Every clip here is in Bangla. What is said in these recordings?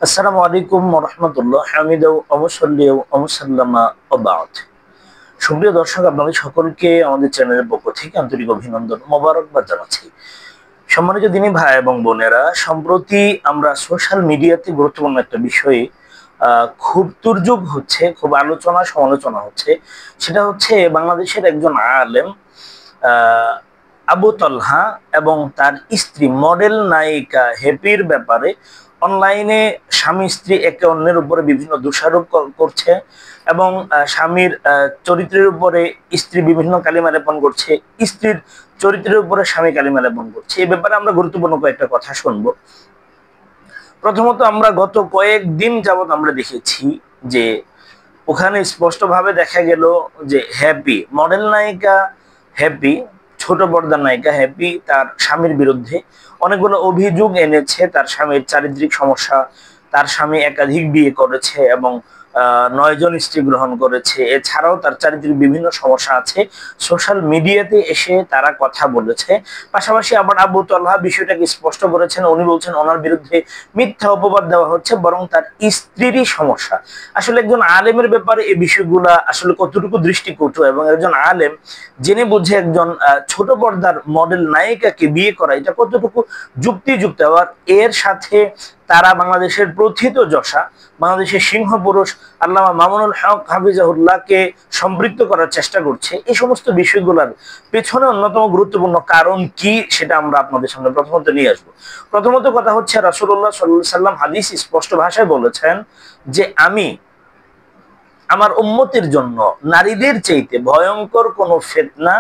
আসসালামু আলাইকুম ওয়া রাহমাতুল্লাহ। হামিদা ওয়া মুসাল্লিয়া ওয়া মুসাল্লামা ওয়া বা'দ। সুপ্রিয় দর্শক, আপনাদের সকলকে আমাদের চ্যানেলের পক্ষ থেকে আন্তরিক অভিনন্দন, মোবারকবাদ জানাচ্ছি। সম্মানিত দিনী ভাই এবং বোনেরা, সম্প্রতি আমরা সোশ্যাল মিডিয়াতে গুরুত্বপূর্ণ একটা বিষয়ে খুব তুরজুক হচ্ছে, খুব আলোচনা সমালোচনা হচ্ছে। সেটা হচ্ছে বাংলাদেশের একজন আলেম আবু তলহা এবং তার স্ত্রী মডেল নায়িকা হ্যাপির ব্যাপারে অনলাইনে স্বামী স্ত্রী একে অন্যের উপরে বিভিন্ন দোষারোপ করছে এবং স্বামীর চরিত্রের উপরে স্ত্রী বিভিন্ন কালিমা লেপন করছে, স্ত্রীর চরিত্রের উপরে স্বামী কালিমা লেপন করছে। এই ব্যাপারে আমরা গুরুত্বপূর্ণ কয়েকটা কথা শুনবো। প্রথমত, আমরা গত কয়েকদিন যাবৎ আমরা দেখেছি যে ওখানে স্পষ্টভাবে দেখা গেল যে হ্যাপি মডেল নায়িকা, হ্যাপি ছোট পর্দার নায়িকা হ্যাপি তার স্বামীর বিরুদ্ধে অনেকগুলো অভিযোগ এনেছে। তার স্বামীর চারিত্রিক সমস্যা, তার স্বামী একাধিক বিয়ে করেছে এবং 9 জন স্ত্রী গ্রহণ করেছে। এছাড়াও তার চারিত্রিক বিভিন্ন সমস্যা আছে। সোশ্যাল মিডিয়াতে এসে তারা কথা বলেছে। পাশাপাশি আবার আবু তলহা বিষয়টাকে স্পষ্ট করেছেন। উনি বলছেন ওনার বিরুদ্ধে মিথ্যা অপবাদ দেওয়া হচ্ছে, বরং তার স্ত্রীরই সমস্যা। আসলে একজন আলেমের ব্যাপারে এই বিষয়গুলা আসলে কতটুকু দৃষ্টিকটু, এবং একজন আলেম জেনে বুঝে একজন ছোট পর্দার মডেল নায়িকাকে বিয়ে করা এটা কতটুকু যুক্তিযুক্ত। আবার এর সাথে তারা বাংলাদেশের প্রথিত যশা, বাংলাদেশের সিংহ পুরুষ আল্লামা মামুনুল হক হাফিজাহুল্লাহকে সম্পৃক্ত করার চেষ্টা করছে। এই সমস্ত বিষয়গুলোর পেছনে অন্যতম গুরুত্বপূর্ণ কারণ কি, সেটা আমরা আপনাদের সামনে প্রথমত নিয়ে আসবো। প্রথমত কথা হচ্ছে, রাসূলুল্লাহ সাল্লাল্লাহু আলাইহি সাল্লাম হাদিস স্পষ্ট ভাষায় বলেছেন যে আমি আমার উম্মতের জন্য নারীদের চাইতে ভয়ঙ্কর কোন ফিতনা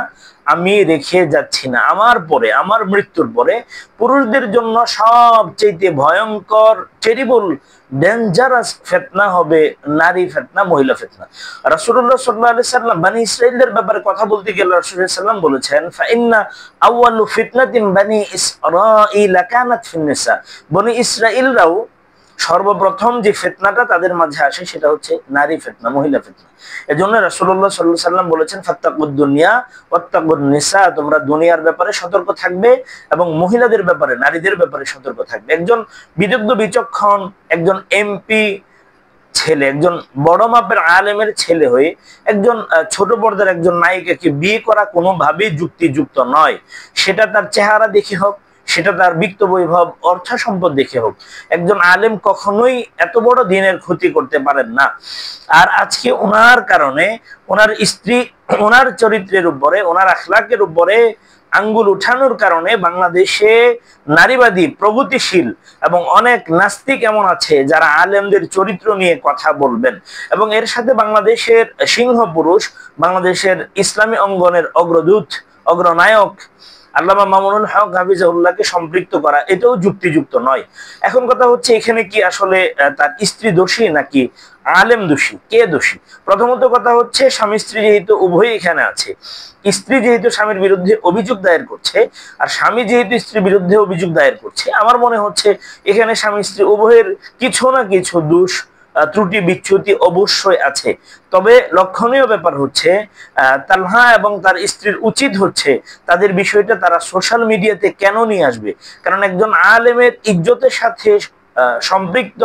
আমি রেখে যাচ্ছি না। আমার পরে, আমার মৃত্যুর পরে পুরুষদের জন্য সবচেয়ে ভয়ঙ্কর, টেরিবল, ডেঞ্জারাস ফিতনা হবে নারী ফিতনা, মহিলা ফিতনা। রাসূলুল্লাহ সাল্লাল্লাহু আলাইহি সাল্লাম বনি ইসরাঈলের ব্যাপারে কথা বলতে গেলে রাসূলুল্লাহ সাল্লাল্লাহু আলাইহি সাল্লাম বলেছেন, ফাইন্না আউয়ালু ফিতনাতিন বনি ইসরাঈল কানাত ফিন নিসা। বনি ইসরাঈলরাও সর্বপ্রথম যে ফিতনাটা তাদের মাঝে আসে সেটা হচ্ছে নারী ফিতনা, মহিলা ফিতনা। এজন্য রাসূলুল্লাহ সাল্লাল্লাহু আলাইহি সাল্লাম বলেছেন, ফাত্তাকুদ দুনিয়া ওয়াত্তাকুন নিসা, তোমরা দুনিয়ার ব্যাপারে সতর্ক থাকবে এবং মহিলাদের ব্যাপারে, নারীদের ব্যাপারে সতর্ক থাকবে। একজন বিদগ্ধ বিচক্ষণ, একজন এমপি ছেলে, একজন বড় মাপের আলেমের ছেলে হয়ে একজন ছোট পর্দার একজন নায়িকাকে বিয়ে করা কোনোভাবেই যুক্তিযুক্ত নয়। সেটা তার চেহারা দেখে হোক, সেটা তার বিত্ত বৈভব, অর্থ সম্পদ দেখে হোক, একজন আলেম কখনোই এত বড় দিনের ক্ষতি করতে পারেন না। আর আজকে ওনার কারণে, ওনার স্ত্রী, ওনার চরিত্রের উপরে, ওনার আখলাকের উপরে আঙ্গুল উঠানোর কারণে বাংলাদেশে নারীবাদী, প্রগতিশীল এবং অনেক নাস্তিক এমন আছে যারা আলেমদের চরিত্র নিয়ে কথা বলবেন, এবং এর সাথে বাংলাদেশের সিংহ পুরুষ, বাংলাদেশের ইসলামী অঙ্গনের অগ্রদূত, অগ্রনায়ক আল্লামা মামুনুল হক হাফিজাহুল্লাহকে সম্পৃক্ত করা এটাও যুক্তিযুক্ত নয়। এখন কথা হচ্ছে, এখানে কি আসলে তার স্ত্রী দোষী নাকি আলেম দোষী? কে দোষী? প্রথমত কথা হচ্ছে, স্বামী স্ত্রী যেহেতু উভয়ই এখানে আছে, স্ত্রী যেহেতু স্বামীর বিরুদ্ধে অভিযোগ দায়ের করছে আর স্বামী যেহেতু স্ত্রীর বিরুদ্ধে অভিযোগ দায়ের করছে, আমার মনে হচ্ছে এখানে স্বামী স্ত্রী উভয়ের কিছু না কিছু দোষ, ত্রুটি, বিচ্যুতি অবশ্যই আছে। তবে লক্ষণীয় ব্যাপার হচ্ছে, তালহা এবং তার স্ত্রীর উচিত হচ্ছে তাদের বিষয়টা তারা সোশ্যাল মিডিয়াতে কেন নিয়ে আসবে। কারণ একজন আলেমের ইজ্জতের সাথে সম্পৃক্ত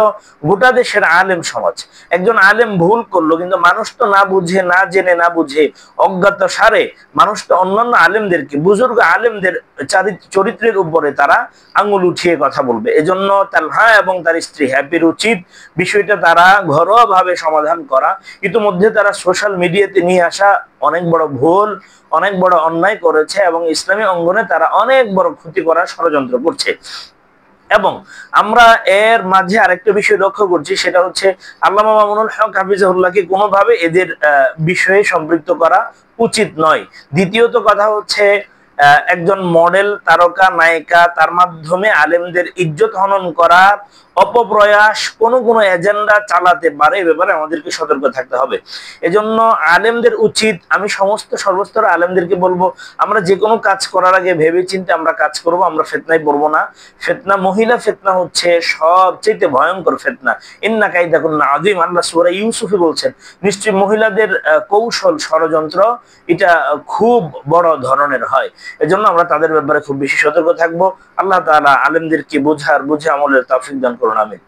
গোটা দেশের আলেম সমাজ। একজন আলেম ভুল করলো, কিন্তু মানুষ তো না বুঝে, না জেনে, না বুঝে, অজ্ঞাত সারে মানুষ তো অন্যান্য আলেমদেরকে, বুজুর্গ আলেমদের চরিত্রের উপরে তারা আঙুল উঠিয়ে কথা বলবে। এজন্য তালহা এবং তার স্ত্রী হ্যাপির উচিত বিষয়টা তারা ঘরোয়া ভাবে সমাধান করা। ইতিমধ্যে তারা সোশ্যাল মিডিয়াতে নিয়ে আসা অনেক বড় ভুল, অনেক বড় অন্যায় করেছে এবং ইসলামী অঙ্গনে তারা অনেক বড় ক্ষতি করার ষড়যন্ত্র করছে। এবং আমরা এর মাঝে আরেকটা বিষয় লক্ষ্য করছি, সেটা হচ্ছে আল্লামা মামুনুল হক হাফিজাহুল্লাহকে কোনোভাবে এদের বিষয়ে সম্পৃক্ত করা উচিত নয়। দ্বিতীয়ত কথা হচ্ছে, একজন মডেল, তারকা, নায়িকা, তার মাধ্যমে আলেমদের ইজ্জত হনন করার অপপ্রয়াস কোন এজেন্ডা চালাতে পারে, এ ব্যাপারে আমাদেরকে সতর্ক থাকতে হবে। এজন্য আলেমদের উচিত, আমি সমস্ত সর্বস্তর আলেমদেরকে বলবো, আমরা যে কোনো কাজ করার আগে ভেবে চিন্তে আমরা কাজ করব, আমরা ফিতনায় পড়বো না। ফিতনা, মহিলা ফিতনা হচ্ছে সবচেয়ে ভয়ঙ্কর ফিতনা। ইন্না কাইদাকুন্না আযীম, আল্লাহ সূরা ইউসুফে বলছেন, নিশ্চয়ই মহিলাদের কৌশল, ষড়যন্ত্র এটা খুব বড় ধরনের হয়। এজন্য আমরা তাদের ব্যাপারে খুব বেশি সতর্ক থাকবো। আল্লাহ তাআলা আলেমদেরকে বুঝে আমলের তৌফিক দান করুন, আমিন।